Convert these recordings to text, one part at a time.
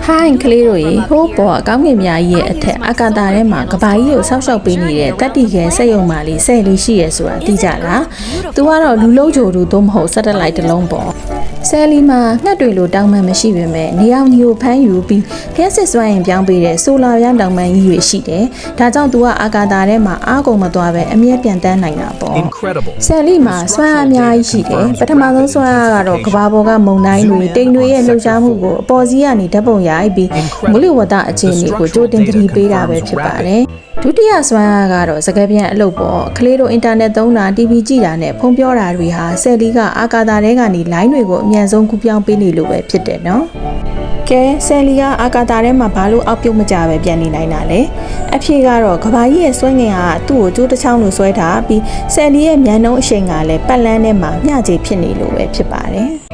Hi ကလေးတို့ရေဟိုးပေါ်အကောင်းငင်များကြီးရဲ့အထက်အကာတာထဲမှာကဘာကြီးကိုဆောက်ရှောက်ပေးနေတဲ့တက်တီခဲစက်ရုံမာလေးဆယ်လေးရှိရဲဆိုတာသိကြလား။ तू ကတော့လူလုံးဂျိုတူသို့မဟုတ် satellite တစ်လုံးပေါ့။ဆယ်လီမှာငှက်တွေလိုတောင်ပန်မရှိပေမဲ့နေအောင်ညိုဖမ်းယူပြီးလျှက်စစ်စွမ်းရင်ပြောင်းပေးတဲ့ဆိုလာပြားတောင်ပန်ကြီးတွေရှိတယ်။ဒါကြောင့် तू ကအာကာတာထဲမှာအားကုန်မသွားပဲအမြဲပြန်တန်းနိုင်တာပေါ့။ဆယ်လီမှာစွမ်းအားအများကြီးရှိတယ်။ပထမဆုံးစွမ်းအားကတော့ကဘာပေါ်ကမုန်တိုင်းတွေတိမ်တွေရဲ့လှုပ်ရှားမှုကိုအပေါ်စီးကနေဓာတ်ပုံရိုက်ပြီးမိုးလေဝသအခြေအနေကိုကြိုတင်သတိပေးတာပဲဖြစ်ပါတယ်။ဒုတိယစွမ်းအားကတော့စကားပြန်အလုပ်ပေါ့ကလေးတို့အင်တာနက်သုံးတာ TV ကြည့်တာနဲ့ဖုန်းပြောတာတွေဟာဆယ်လီကအာကာတာထဲကနေလိုင်းတွေကိုအမြန်ဆုံးကူးပြောင်းပေးနေလို့ပဲဖြစ်တယ်နော်။ကဲဆယ်လီကအာကာတာထဲမှာဘာလို့အောက်ပြုတ်မကြပဲပြန်နေနိုင်တာလဲ။အဖြေကတော့ကဘာကြီးရဲ့စွမ်းငင်ကသူ့ကိုကျိုးတစ်ချောင်းလိုဆွဲထားပြီးဆယ်လီရဲ့မြန်နှုန်းအရှိန်ကလည်းပတ်လန်းထဲမှာမျှခြေဖြစ်နေလို့ပဲဖြစ်ပါတယ်။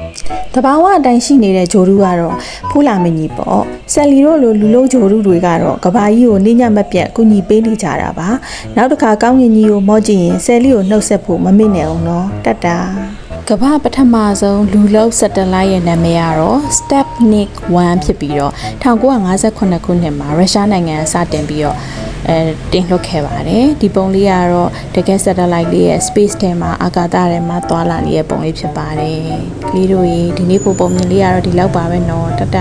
တဘာဝအတိုင်းရှိနေတဲ့ဂျိုရုကတော့ဖူးလာမင်းကြီးပေါ့ဆယ်လီတို့လိုလူလုံးဂျိုရုတွေကတော့ကဘာကြီးကိုနေညမပြတ်ကူညီပေးနေကြတာပါနောက်တစ်ခါကောင်းကင်ကြီးကိုမော့ကြည့်ရင်ဆယ်လီကိုနှုတ်ဆက်ဖို့မမေ့နဲ့အောင်နော်တတ်တာကမ္ဘာပထမဆုံးလူလုံး satellite ရဲ့နာမည်ကတော့ Sputnik 1ဖြစ်ပြီးတော့1958ခုနှစ်မှာရုရှားနိုင်ငံစတင်ပြီးတော့တင်လွှတ်ခဲ့ပါတယ်ဒီပုံလေးကတော့တကယ် satellite လေးရဲ့ space ထဲမှာအာကာသထဲမှာသွားလာနေတဲ့ပုံလေးဖြစ်ပါတယ်ကလေးတို့ရေဒီနေ့ပုံမြင်လေးကတော့ဒီလောက်ပါပဲနော်တတ